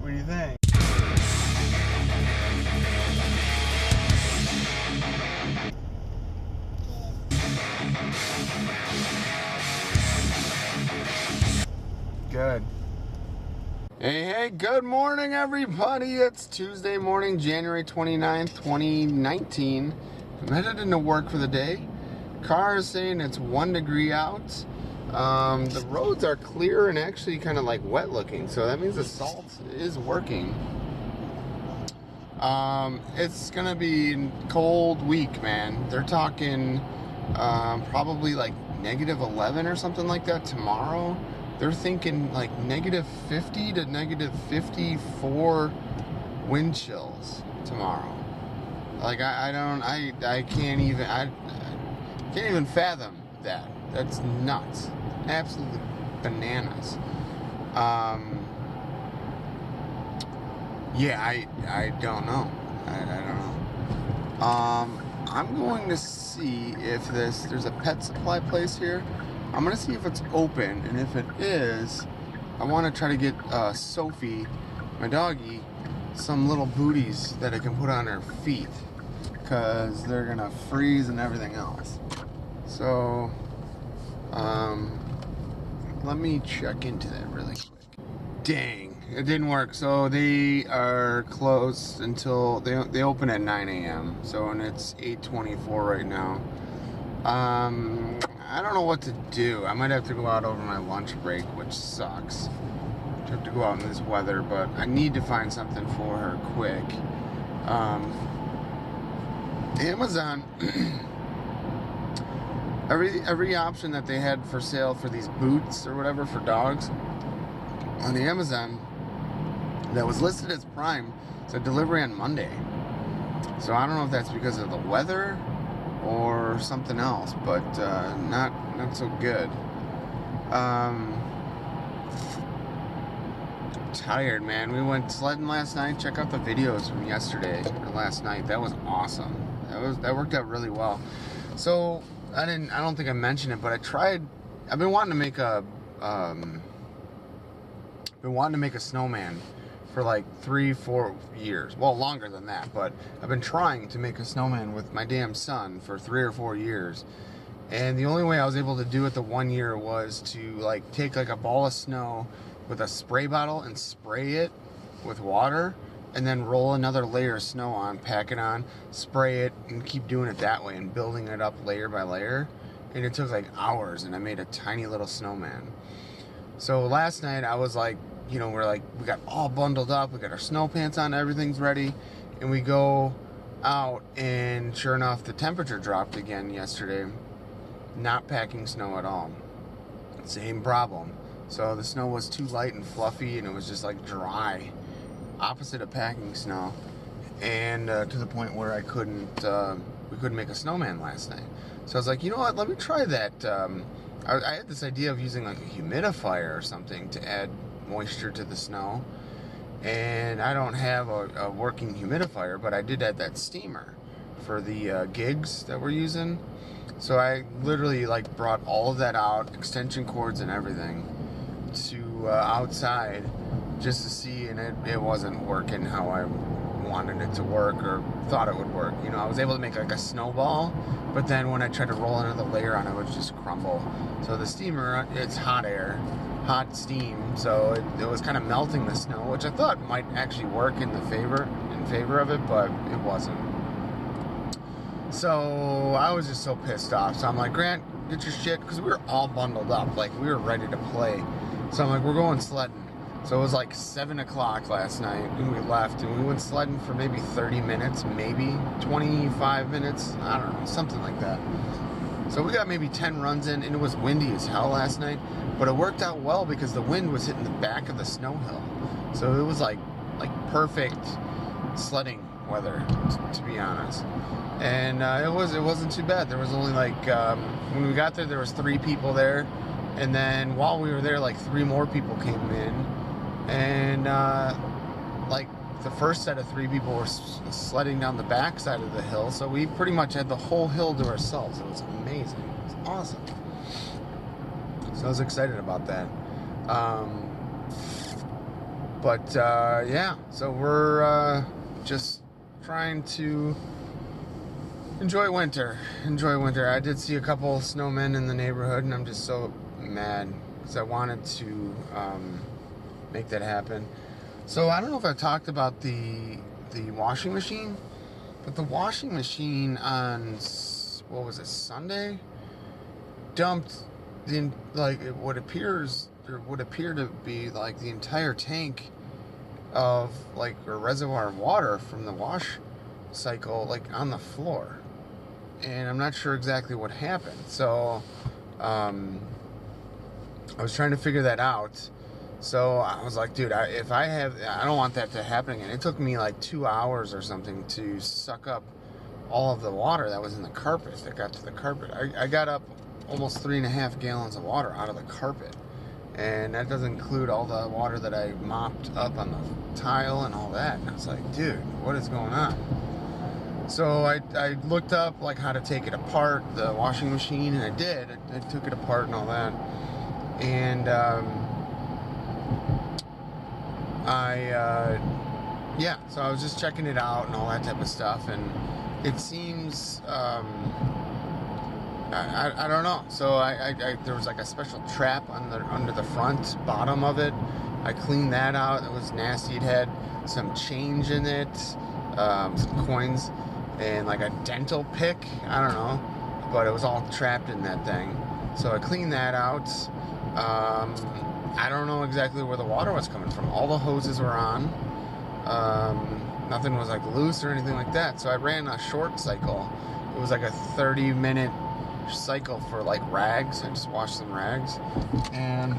What do you think? Good. Hey, good morning, everybody. It's Tuesday morning, January 29th, 2019. I'm headed into work for the day. Car is saying it's 1 degree out. The roads are clear and actually kind of like wet looking, so that means the salt is working. It's gonna be a cold week, man. They're talking probably like -11 or something like that tomorrow. They're thinking like -50 to -54 wind chills tomorrow. Like I can't even fathom that. That's nuts. Absolutely bananas. Yeah, I don't know. I don't know. I'm going to see if there's a pet supply place here. I'm going to see if it's open, and if it is, I want to try to get Sophie, my doggie, some little booties that I can put on her feet, because they're going to freeze and everything else. So, let me check into that really quick. Dang, it didn't work. So they are closed until, they open at 9 a.m. So, and it's 8:24 right now. I don't know what to do. I might have to go out over my lunch break, which sucks. I have to go out in this weather, but I need to find something for her quick. Amazon, every option that they had for sale for these boots or whatever for dogs on the Amazon that was listed as Prime said delivery on Monday. So I don't know if that's because of the weather or something else, but not so good. Tired, man. We went sledding last night. Check out the videos from yesterday or last night. That was awesome. That worked out really well. So I don't think I mentioned it, but I've been wanting to make a snowman for like 3-4 years. Well, longer than that, but I've been trying to make a snowman with my damn son for 3 or 4 years. And the only way I was able to do it the 1 year was to like take like a ball of snow with a spray bottle and spray it with water, and then roll another layer of snow on, pack it on, spray it, and keep doing it that way and building it up layer by layer. And it took like hours, and I made a tiny little snowman. So last night I was like, you know, we got all bundled up, we got our snow pants on, everything's ready, and we go out, and sure enough, the temperature dropped again yesterday. Not packing snow at all. Same problem. So the snow was too light and fluffy, and it was just like dry. Opposite of packing snow. And to the point where we couldn't make a snowman last night. So I was like, you know what, let me try that. I had this idea of using like a humidifier or something to add moisture to the snow, and I don't have a working humidifier, but I did add that steamer for the gigs that we're using. So I literally like brought all of that out, extension cords and everything, to outside just to see, and it wasn't working how I wanted it to work or thought it would work. You know, I was able to make like a snowball, but then when I tried to roll another layer on it, it would just crumble. So the steamer, it's hot air, hot steam, so it was kind of melting the snow, which I thought might actually work in favor of it, but it wasn't. So I was just so pissed off. So I'm like, Grant, get your shit, because we were all bundled up, like we were ready to play. So I'm like, we're going sledding. So it was like 7 o'clock last night, and we left, and we went sledding for maybe 30 minutes, maybe 25 minutes, I don't know, something like that. So we got maybe 10 runs in, and it was windy as hell last night, but it worked out well because the wind was hitting the back of the snow hill. So it was like perfect sledding weather, to be honest. And it wasn't too bad. There was only like, when we got there was 3 people there, and then while we were there, like 3 more people came in, and like the first set of 3 people were sledding down the back side of the hill, so we pretty much had the whole hill to ourselves. It was amazing. It was awesome. So I was excited about that. But yeah, so we're just trying to enjoy winter. I did see a couple snowmen in the neighborhood, and I'm just so mad because I wanted to make that happen. So I don't know if I talked about the washing machine, but the washing machine on, what was it, Sunday, dumped what appear to be like the entire tank of like a reservoir of water from the wash cycle like on the floor, and I'm not sure exactly what happened. So I was trying to figure that out. So I was like, dude, I don't want that to happen again. It took me like 2 hours or something to suck up all of the water that was in the carpet, that got to the carpet. I got up almost 3.5 gallons of water out of the carpet. And that doesn't include all the water that I mopped up on the tile and all that. And I was like, dude, what is going on? So I looked up like how to take it apart, the washing machine, and I did. I took it apart and all that. And so I was just checking it out and all that type of stuff, and it seems, I don't know. So there was like a special trap under the front bottom of it. I cleaned that out. It was nasty. It had some change in it, some coins, and like a dental pick. I don't know, but it was all trapped in that thing. So I cleaned that out. I don't know exactly where the water was coming from. All the hoses were on. Nothing was like loose or anything like that. So I ran a short cycle. It was like a 30-minute cycle for like rags. I just washed some rags, and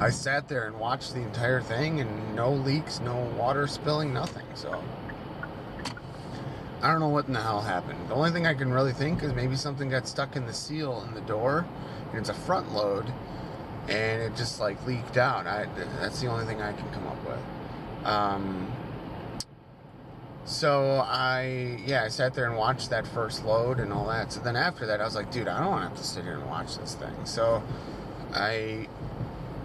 I sat there and watched the entire thing, and no leaks, no water spilling, nothing. So I don't know what in the hell happened. The only thing I can really think is maybe something got stuck in the seal in the door, and it's a front load, and it just like leaked out. That's the only thing I can come up with. So I sat there and watched that first load and all that. So then after that, I was like, dude, I don't want to have to sit here and watch this thing. So I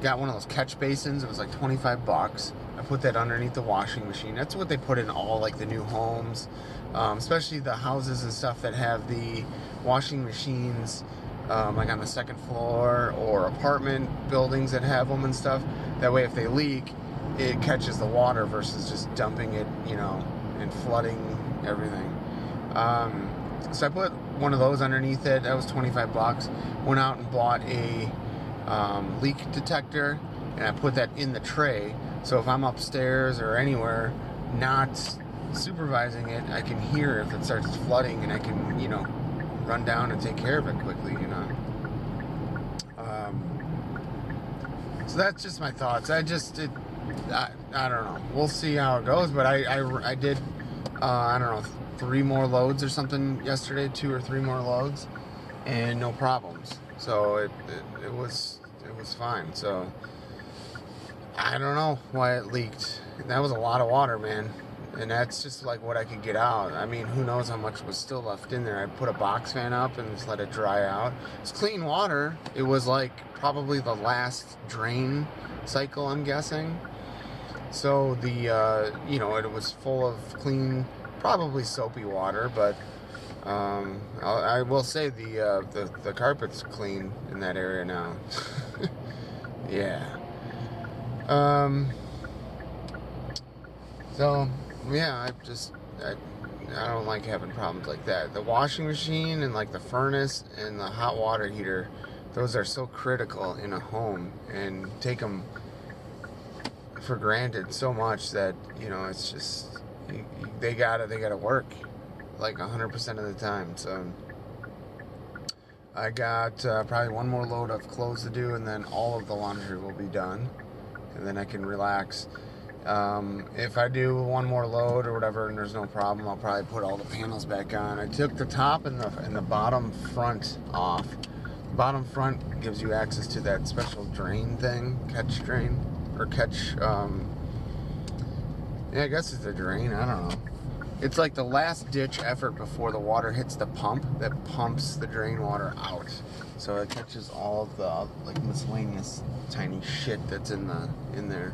got one of those catch basins. It was like $25. I put that underneath the washing machine. That's what they put in all like the new homes, especially the houses and stuff that have the washing machines like on the second floor, or apartment buildings that have them and stuff. That way, if they leak, it catches the water versus just dumping it, and flooding everything. So I put one of those underneath it. That was $25. Went out and bought a leak detector, and I put that in the tray. So if I'm upstairs or anywhere not supervising it, I can hear if it starts flooding, and I can, run down and take care of it quickly, So that's just my thoughts. I don't know. We'll see how it goes, but I did, I don't know, 3 more loads or something yesterday, 2 or 3 more loads, and no problems. So it was fine. So I don't know why it leaked. That was a lot of water, man. And that's just like what I could get out. I mean, who knows how much was still left in there. I put a box fan up and just let it dry out. It's clean water. It was like probably the last drain cycle, I'm guessing. So it was full of clean, probably soapy water, but I will say the carpet's clean in that area now. Yeah. So yeah, I don't like having problems like that. The washing machine and like the furnace and the hot water heater, those are so critical in a home, and take them for granted so much that it's just they gotta work like 100% of the time. So I got probably 1 more load of clothes to do, and then all of the laundry will be done, and then I can relax. If I do 1 more load or whatever and there's no problem, I'll probably put all the panels back on. I took the top and the bottom front off. The bottom front gives you access to that special drain thing, catch drain, or catch, I guess it's a drain, I don't know. It's like the last ditch effort before the water hits the pump that pumps the drain water out. So it catches all of the like miscellaneous tiny shit that's in there.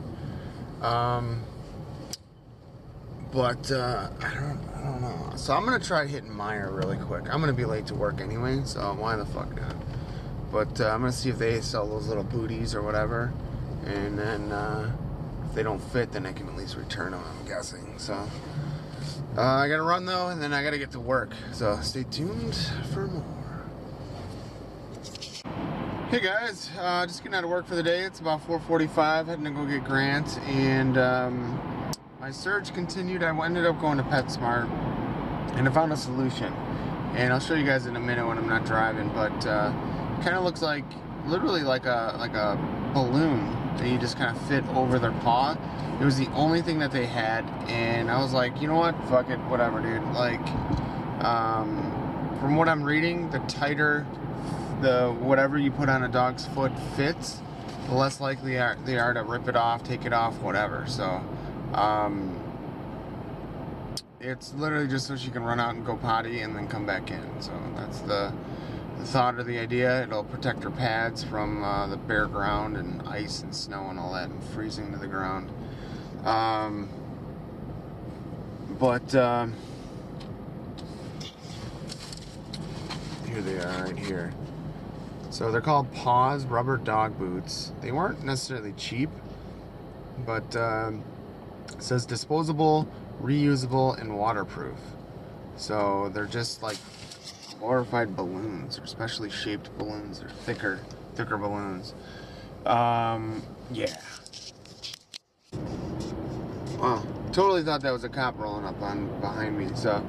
But I don't know. So I'm gonna try hitting Meijer really quick. I'm gonna be late to work anyway, so why the fuck not? But I'm gonna see if they sell those little booties or whatever, and then if they don't fit, then I can at least return them. I'm guessing. So I gotta run though, and then I gotta get to work. So stay tuned for more. Hey guys, just getting out of work for the day. It's about 4:45. Heading to go get Grant, and my surge continued. I ended up going to PetSmart, and I found a solution. And I'll show you guys in a minute when I'm not driving. But it kind of looks like, literally like a balloon that you just kind of fit over their paw. It was the only thing that they had, and I was like, you know what? Fuck it, whatever, dude. Like, from what I'm reading, the tighter the whatever you put on a dog's foot fits, the less likely they are to rip it off, take it off, whatever. So it's literally just so she can run out and go potty and then come back in. So that's the thought or the idea. It'll protect her pads from the bare ground and ice and snow and all that and freezing to the ground. Here they are right here. So they're called Paws rubber dog boots. They weren't necessarily cheap, but it says disposable, reusable, and waterproof. So they're just like glorified balloons, or specially shaped balloons, or thicker balloons. Yeah. Wow. Totally thought that was a cop rolling up behind me. So,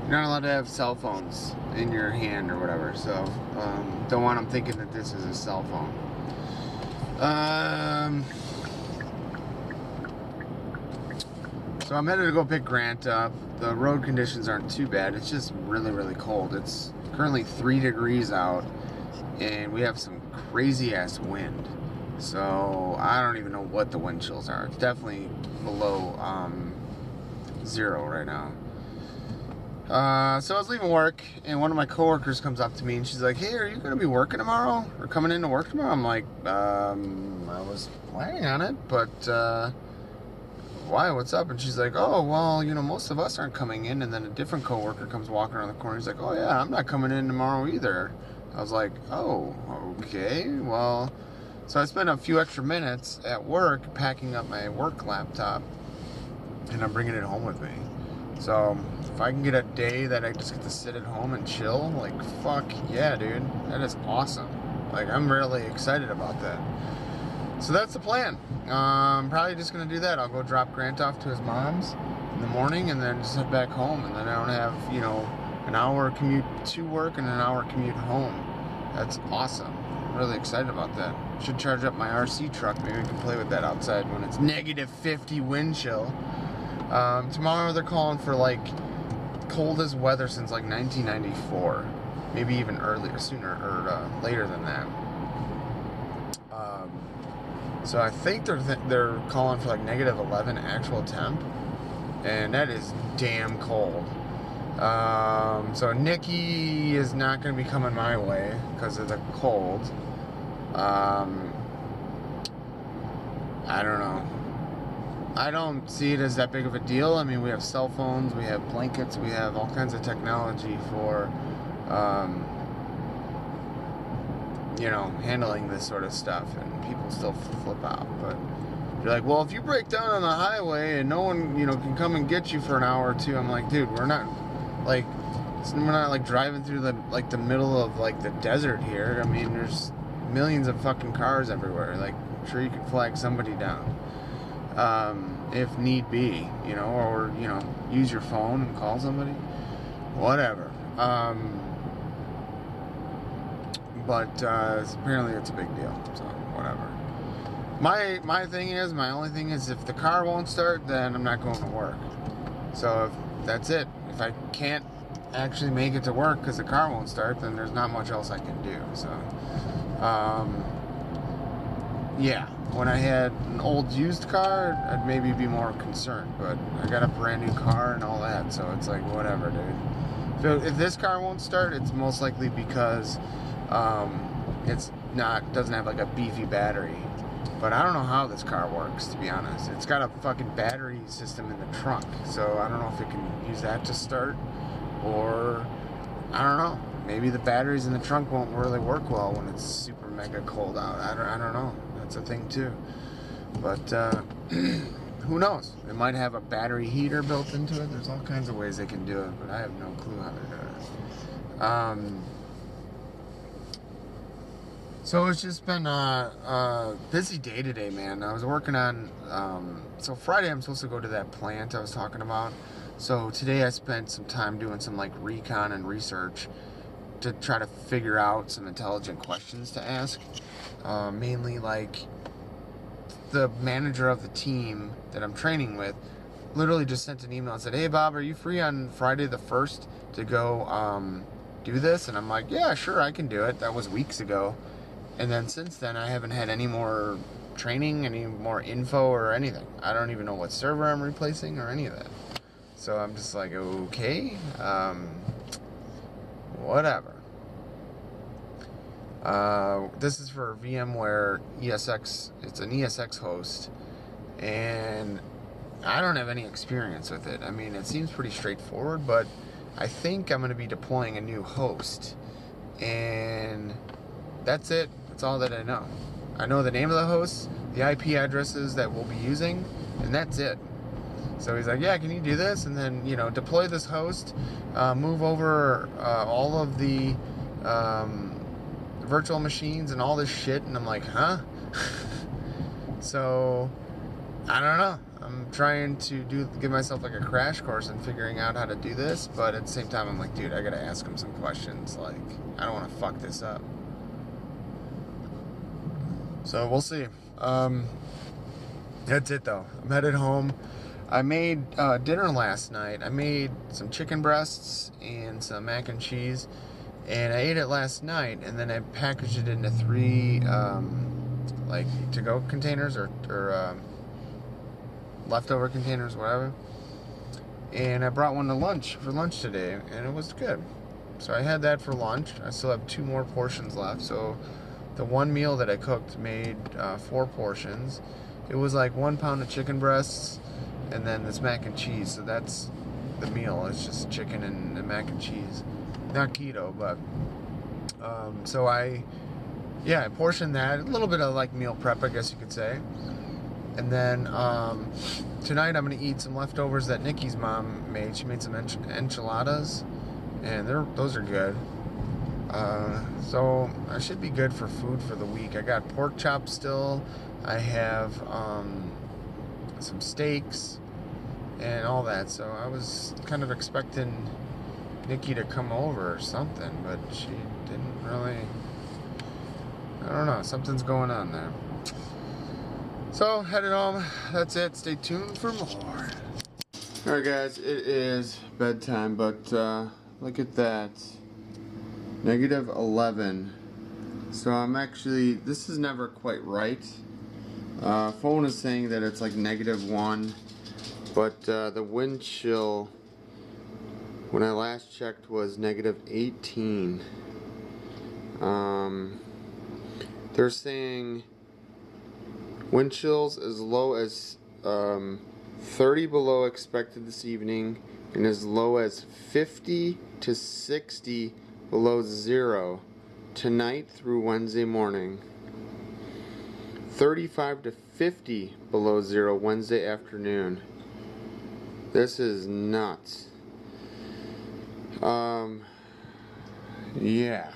you're not allowed to have cell phones in your hand or whatever, so don't want them thinking that this is a cell phone. So I'm headed to go pick Grant up. The road conditions aren't too bad. It's just really, really cold. It's currently 3 degrees out, and we have some crazy ass wind. So I don't even know what the wind chills are. It's definitely below 0 right now. So I was leaving work, and one of my coworkers comes up to me, and she's like, "Hey, are you going to be working tomorrow? Or coming into work tomorrow?" I'm like, I was planning on it, but why? What's up? And she's like, "Oh, well, you know, most of us aren't coming in." And then a different coworker comes walking around the corner. He's like, "Oh, yeah, I'm not coming in tomorrow either." I was like, "Oh, okay, well." So I spent a few extra minutes at work packing up my work laptop, and I'm bringing it home with me. So if I can get a day that I just get to sit at home and chill, like, fuck yeah, dude. That is awesome. Like, I'm really excited about that. So that's the plan. I'm probably just going to do that. I'll go drop Grant off to his mom's in the morning and then just head back home. And then I don't have, you know, an hour commute to work and an hour commute home. That's awesome. I'm really excited about that. Should charge up my RC truck. Maybe we can play with that outside when it's negative 50 wind chill. Tomorrow they're calling for like coldest weather since like 1994, maybe even earlier, sooner or later than that. So I think they're calling for like negative 11 actual temp, and that is damn cold. So Nikki is not going to be coming my way because of the cold. I don't know. I don't see it as that big of a deal. I mean, we have cell phones, we have blankets, we have all kinds of technology for, you know, handling this sort of stuff, and people still flip out. But you're like, well, if you break down on the highway and no one, you know, can come and get you for an hour or two, I'm like, dude, we're not like driving through the middle of like the desert here. I mean, there's millions of fucking cars everywhere. Like, I'm sure you can flag somebody down. If need be, you know, or, you know, use your phone and call somebody, whatever. But apparently it's a big deal, so whatever. My only thing is if the car won't start, then I'm not going to work. So if that's it. If I can't actually make it to work because the car won't start, then there's not much else I can do. So, yeah, when I had an old used car, I'd maybe be more concerned. But I got a brand new car and all that, so it's like, whatever, dude. So if this car won't start, it's most likely because doesn't have like a beefy battery. But I don't know how this car works, to be honest. It's got a fucking battery system in the trunk, so I don't know if it can use that to start, or I don't know. Maybe the batteries in the trunk won't really work well when it's super mega cold out. I don't know. That's a thing too. But who knows? It might have a battery heater built into it. There's all kinds of ways they can do it, but I have no clue how to do it. So it's just been a busy day today, man. I was working on, so Friday I'm supposed to go to that plant I was talking about. So today I spent some time doing some like recon and research to try to figure out some intelligent questions to ask. Mainly like the manager of the team that I'm training with literally just sent an email and said, "Hey Bob, are you free on Friday the 1st to go do this?" And I'm like, "Yeah, sure, I can do it." That was weeks ago. And then since then, I haven't had any more training, any more info or anything. I don't even know what server I'm replacing or any of that. So I'm just like, okay, whatever. This is for VMware ESX. It's an ESX host. And I don't have any experience with it. I mean, it seems pretty straightforward, but I think I'm going to be deploying a new host. And that's it. That's all that I know. I know the name of the host, the IP addresses that we'll be using, and that's it. So he's like, "Yeah, can you do this?" And then, you know, deploy this host, move over all of the virtual machines and all this shit. And I'm like, huh? So, I don't know. I'm trying to give myself like a crash course in figuring out how to do this, but at the same time, I'm like, dude, I gotta ask him some questions. Like, I don't want to fuck this up. So we'll see. That's it though. I'm headed home. I made dinner last night. I made some chicken breasts and some mac and cheese, and I ate it last night. And then I packaged it into 3 like to-go containers or leftover containers, whatever. And I brought one for lunch today, and it was good. So I had that for lunch. I still have 2 more portions left. So the one meal that I cooked made 4 portions. It was like 1 pound of chicken breasts and then this mac and cheese. So that's the meal. It's just chicken and mac and cheese. Not keto, but so I portioned that. A little bit of like meal prep, I guess you could say. And then tonight I'm going to eat some leftovers that Nikki's mom made. She made some enchiladas, and those are good. So I should be good for food for the week. I got pork chops still. I have some steaks and all that. So I was kind of expecting Nikki to come over or something, but she didn't really. I don't know. Something's going on there. So headed home. That's it. Stay tuned for more. Alright guys, it is bedtime, but look at that. -11. So I'm actually, this is never quite right. Phone is saying that it's like -1, but the wind chill when I last checked was -18. They're saying wind chills as low as 30 below expected this evening, and as low as 50 to 60 below 0 tonight through Wednesday morning. 35 to 50 below 0 Wednesday afternoon. This is nuts. Yeah.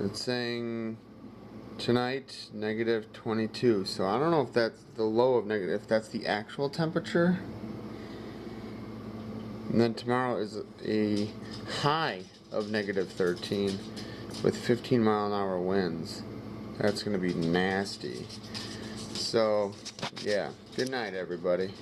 It's saying tonight -22. So I don't know if that's the low of negative, if that's the actual temperature. And then tomorrow is a high of -13 with 15-mile-an-hour winds. That's going to be nasty. So, yeah. Good night, everybody.